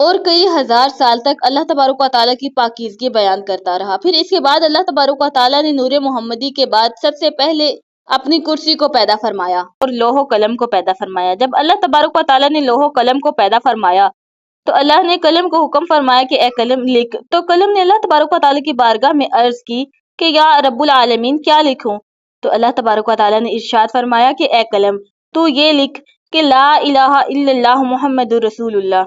اور کئی ہزار سال تک اللہ تبارک و تعالیٰ کی پاکیزگی بیان کرتا رہا۔ پھر اس کے بعد اللہ تبارک و تعالیٰ نے نور محمدی کے بعد سب سے پہلے اپنی کرسی کو پیدا فرمایا اور لوح و قلم کو پیدا فرمایا۔ جب اللہ تبارک و تعالیٰ نے لوح و قلم کو پیدا فرمایا تو اللہ نے قلم کو حکم فرمایا کہ اے قلم لکھ، تو قلم نے اللہ تبارک و تعالیٰ کی بارگاہ میں عرض کی کہ یا رب العالمین کیا لکھوں؟ تو اللہ تبارک و تعالیٰ نے ارشاد فرمایا کہ اے قلم تو یہ لکھ کہ لا الہ الا اللہ محمد رسول اللہ۔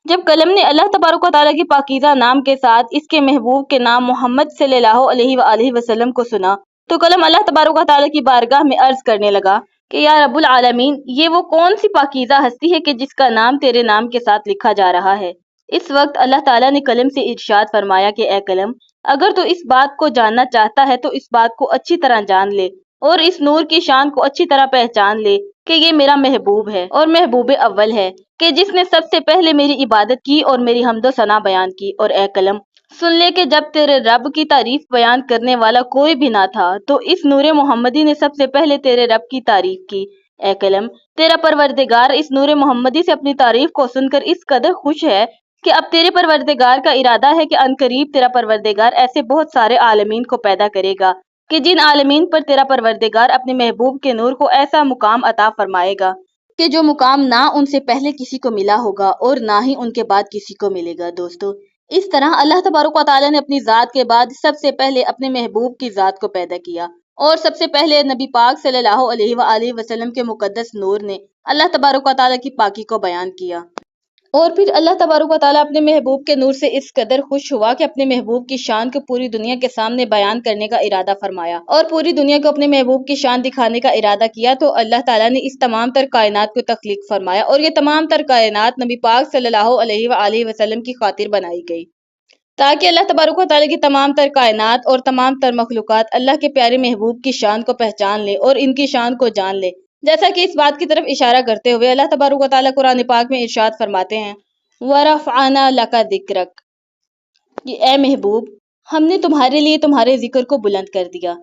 جب قلم نے اللہ تبارک و تعالیٰ کی پاکیزہ نام کے ساتھ اس کے محبوب کے نام محمد صلی اللہ علیہ وآلہ وسلم کو سنا تو قلم اللہ تبارک و تعالیٰ کی بارگاہ میں عرض کرنے لگا کہ یا رب العالمین، یہ وہ کون سی پاکیزہ ہستی ہے کہ جس کا نام تیرے نام کے ساتھ لکھا جا رہا ہے؟ اس وقت اللہ تعالیٰ نے قلم سے ارشاد فرمایا کہ اے قلم، اگر تو اس بات کو جاننا چاہتا ہے تو اس بات کو اچھی طرح جان لے اور اس نور کی شان کو اچھی طرح پہچان لے کہ یہ میرا محبوب ہے اور محبوب اول ہے کہ جس نے سب سے پہلے میری عبادت کی اور میری حمد و ثنا بیان کی۔ اور اے قلم سن لے کہ جب تیرے رب کی تعریف بیان کرنے والا کوئی بھی نہ تھا تو اس نور محمدی نے سب سے پہلے تیرے رب کی تعریف کی۔ اے قلم، تیرا پروردگار اس نور محمدی سے اپنی تعریف کو سن کر اس قدر خوش ہے کہ اب تیرے پروردگار کا ارادہ ہے کہ عنقریب تیرا پروردگار ایسے بہت سارے عالمین کو پیدا کرے گا کہ جن عالمین پر تیرا پروردگار اپنے محبوب کے نور کو ایسا مقام عطا فرمائے گا کہ جو مقام نہ ان سے پہلے کسی کو ملا ہوگا اور نہ ہی ان کے بعد کسی کو ملے گا۔ دوستو، اس طرح اللہ تبارک و تعالیٰ نے اپنی ذات کے بعد سب سے پہلے اپنے محبوب کی ذات کو پیدا کیا اور سب سے پہلے نبی پاک صلی اللہ علیہ وآلہ وسلم کے مقدس نور نے اللہ تبارک و تعالیٰ کی پاکی کو بیان کیا۔ اور پھر اللہ تبارک و تعالیٰ اپنے محبوب کے نور سے اس قدر خوش ہوا کہ اپنے محبوب کی شان کو پوری دنیا کے سامنے بیان کرنے کا ارادہ فرمایا اور پوری دنیا کو اپنے محبوب کی شان دکھانے کا ارادہ کیا تو اللہ تعالیٰ نے اس تمام تر کائنات کو تخلیق فرمایا اور یہ تمام تر کائنات نبی پاک صلی اللہ علیہ وآلہ وسلم کی خاطر بنائی گئی تاکہ اللہ تبارک و تعالیٰ کی تمام تر کائنات اور تمام تر مخلوقات اللہ کے پیارے محبوب کی شان کو پہچان لے اور ان کی شان کو جان لے۔ جیسا کہ اس بات کی طرف اشارہ کرتے ہوئے اللہ تبارک و تعالیٰ قرآن پاک میں ارشاد فرماتے ہیں وَرَفْعَنَا لَكَ ذِكْرَكَ، کہ اے محبوب ہم نے تمہارے لیے تمہارے ذکر کو بلند کر دیا۔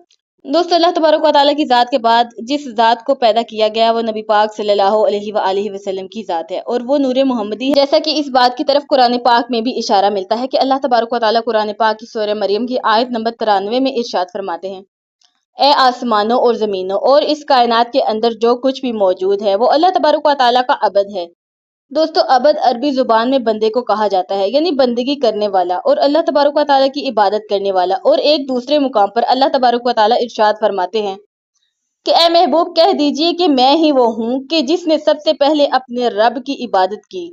دوستو، اللہ تبارک و تعالیٰ کی ذات کے بعد جس ذات کو پیدا کیا گیا وہ نبی پاک صلی اللہ علیہ وآلہ وسلم کی ذات ہے اور وہ نور محمدی ہے، جیسا کہ اس بات کی طرف قرآن پاک میں بھی اشارہ ملتا ہے کہ اللہ تبارک و تعالیٰ قرآن پاک کی سورہ مریم کی آیت نمبر 93 میں ارشاد فرماتے ہیں اے آسمانوں اور زمینوں اور اس کائنات کے اندر جو کچھ بھی موجود ہے وہ اللہ تبارک و تعالیٰ کا عبد ہے۔ دوستو، عبد عربی زبان میں بندے کو کہا جاتا ہے، یعنی بندگی کرنے والا اور اللہ تبارک و تعالیٰ کی عبادت کرنے والا۔ اور ایک دوسرے مقام پر اللہ تبارک و تعالیٰ ارشاد فرماتے ہیں کہ اے محبوب کہہ دیجئے کہ میں ہی وہ ہوں کہ جس نے سب سے پہلے اپنے رب کی عبادت کی۔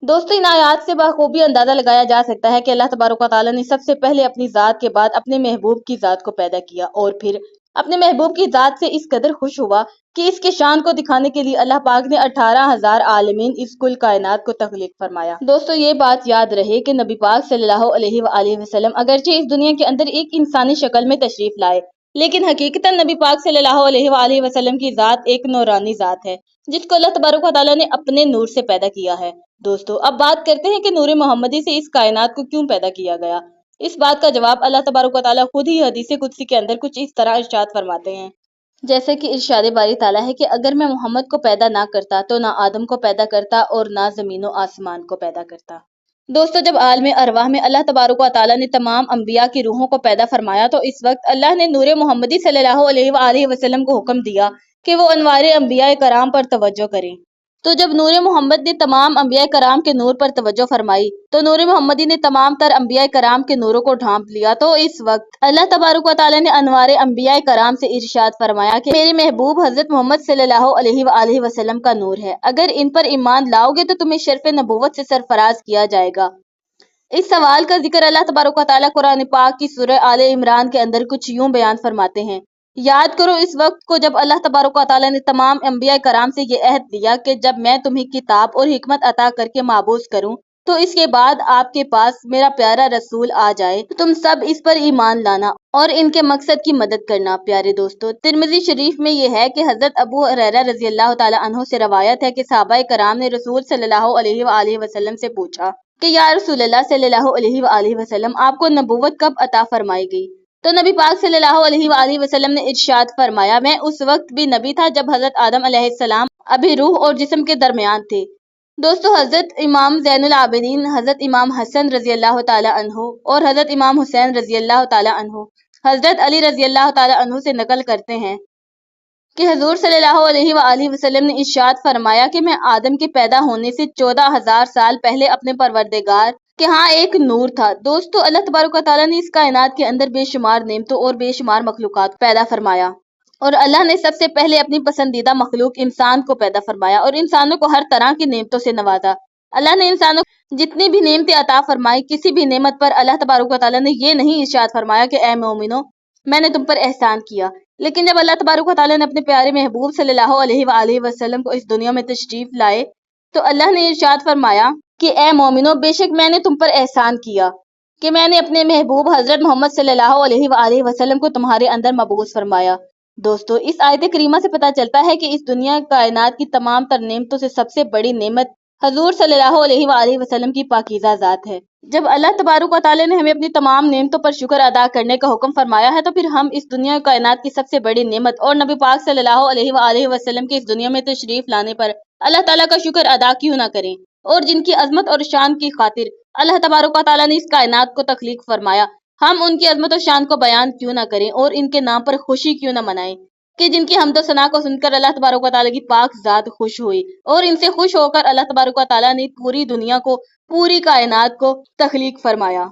دوستو، ان آیات سے بخوبی اندازہ لگایا جا سکتا ہے کہ اللہ تبارک و تعالیٰ نے سب سے پہلے اپنی ذات کے بعد اپنے محبوب کی ذات کو پیدا کیا اور پھر اپنے محبوب کی ذات سے اس قدر خوش ہوا کہ اس کے شان کو دکھانے کے لیے اللہ پاک نے 18,000 عالمین اس کل کائنات کو تخلیق فرمایا۔ دوستو، یہ بات یاد رہے کہ نبی پاک صلی اللہ علیہ وآلہ وسلم اگرچہ اس دنیا کے اندر ایک انسانی شکل میں تشریف لائے لیکن حقیقتاً نبی پاک صلی اللہ علیہ وآلہ وسلم کی ذات ایک نورانی ذات ہے جس کو اللہ تبارک و تعالیٰ نے اپنے نور سے پیدا کیا ہے۔ دوستو، اب بات کرتے ہیں کہ نور محمدی سے اس کائنات کو کیوں پیدا کیا گیا۔ اس بات کا جواب اللہ تبارک و تعالیٰ خود ہی حدیث قدسی کے اندر کچھ اس طرح ارشاد فرماتے ہیں جیسے کہ ارشاد باری تعالیٰ ہے کہ اگر میں محمد کو پیدا نہ کرتا تو نہ آدم کو پیدا کرتا اور نہ زمین و آسمان کو پیدا کرتا۔ دوستو، جب عالم ارواح میں اللہ تبارک و تعالیٰ نے تمام انبیاء کی روحوں کو پیدا فرمایا تو اس وقت اللہ نے نور محمدی صلی اللہ علیہ وآلہ وسلم کو حکم دیا کہ وہ انوار انبیاء کرام پر توجہ کریں۔ تو جب نور محمد نے تمام انبیاء کرام کے نور پر توجہ فرمائی تو نور محمدی نے تمام تر انبیاء کرام کے نوروں کو ڈھانپ لیا۔ تو اس وقت اللہ تبارک و تعالیٰ نے انوار انبیاء کرام سے ارشاد فرمایا کہ میرے محبوب حضرت محمد صلی اللہ علیہ وآلہ وسلم کا نور ہے، اگر ان پر ایمان لاؤ گے تو تمہیں شرف نبوت سے سرفراز کیا جائے گا۔ اس سوال کا ذکر اللہ تبارک و تعالیٰ قرآن پاک کی سورہ آل عمران کے اندر کچھ یوں بیان فرماتے ہیں یاد کرو اس وقت کو جب اللہ تبارک و تعالیٰ نے تمام انبیاء کرام سے یہ عہد لیا کہ جب میں تمہیں کتاب اور حکمت عطا کر کے مابوس کروں تو اس کے بعد آپ کے پاس میرا پیارا رسول آ جائے تو تم سب اس پر ایمان لانا اور ان کے مقصد کی مدد کرنا۔ پیارے دوستو، ترمذی شریف میں یہ ہے کہ حضرت ابو ہریرہ رضی اللہ تعالیٰ عنہ سے روایت ہے کہ صحابہ کرام نے رسول صلی اللہ علیہ وآلہ وسلم سے پوچھا کہ یا رسول اللہ صلی اللہ علیہ وآلہ وسلم، آپ کو نبوت کب عطا فرمائی گئی؟ تو نبی پاک صلی اللہ علیہ وآلہ وسلم نے ارشاد فرمایا میں اس وقت بھی نبی تھا جب حضرت آدم علیہ السلام ابھی روح اور جسم کے درمیان تھے دوستو حضرت امام زین العابدین حضرت امام حسن رضی اللہ تعالی عنہ اور حضرت امام حسین رضی اللہ تعالی عنہ حضرت علی رضی اللہ تعالی عنہ سے نقل کرتے ہیں کہ حضور صلی اللہ علیہ وآلہ وسلم نے ارشاد فرمایا کہ میں آدم کے پیدا ہونے سے 14,000 سال پہلے اپنے پروردگار کہ ہاں ایک نور تھا۔ دوستو اللہ تبارک و تعالیٰ نے اس کائنات کے اندر بے شمار نعمتوں اور بے شمار مخلوقات پیدا فرمایا، اور اللہ نے سب سے پہلے اپنی پسندیدہ مخلوق انسان کو پیدا فرمایا اور انسانوں کو ہر طرح کی نعمتوں سے نوازا۔ اللہ نے انسانوں کو جتنی بھی نعمتیں عطا فرمائی، کسی بھی نعمت پر اللہ تبارک و تعالیٰ نے یہ نہیں ارشاد فرمایا کہ اے مومنو میں نے تم پر احسان کیا، لیکن جب اللہ تبارک و تعالیٰ نے اپنے پیارے محبوب صلی اللہ علیہ وآلہ وسلم کو اس دنیا میں تشریف لائے تو اللہ نے ارشاد فرمایا کہ اے مومنو بے شک میں نے تم پر احسان کیا کہ میں نے اپنے محبوب حضرت محمد صلی اللہ علیہ وآلہ وسلم کو تمہارے اندر مبعوث فرمایا۔ دوستو اس آیت کریمہ سے پتہ چلتا ہے کہ اس دنیا کائنات کی تمام تر نعمتوں سے سب سے بڑی نعمت حضور صلی اللہ علیہ وآلہ وسلم کی پاکیزہ ذات ہے۔ جب اللہ تبارک و تعالیٰ نے ہمیں اپنی تمام نعمتوں پر شکر ادا کرنے کا حکم فرمایا ہے تو پھر ہم اس دنیا کائنات کی سب سے بڑی نعمت اور نبی پاک صلی اللہ علیہ وآلہ وسلم کے اس دنیا میں تشریف لانے پر اللہ تعالیٰ کا شکر ادا کیوں نہ کریں، اور جن کی عظمت اور شان کی خاطر اللہ تبارک و تعالیٰ نے اس کائنات کو تخلیق فرمایا، ہم ان کی عظمت و شان کو بیان کیوں نہ کریں اور ان کے نام پر خوشی کیوں نہ منائیں کہ جن کی حمد و ثنا کو سن کر اللہ تبارک و تعالیٰ کی پاک ذات خوش ہوئی، اور ان سے خوش ہو کر اللہ تبارک و تعالیٰ نے پوری دنیا کو پوری کائنات کو تخلیق فرمایا۔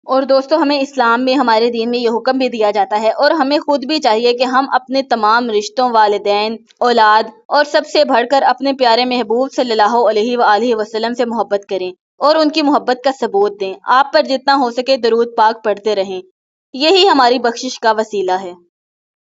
اور دوستو ہمیں اسلام میں ہمارے دین میں یہ حکم بھی دیا جاتا ہے، اور ہمیں خود بھی چاہیے کہ ہم اپنے تمام رشتوں، والدین، اولاد اور سب سے بڑھ کر اپنے پیارے محبوب صلی اللہ علیہ وآلہ وسلم سے محبت کریں اور ان کی محبت کا ثبوت دیں۔ آپ پر جتنا ہو سکے درود پاک پڑھتے رہیں، یہی ہماری بخشش کا وسیلہ ہے۔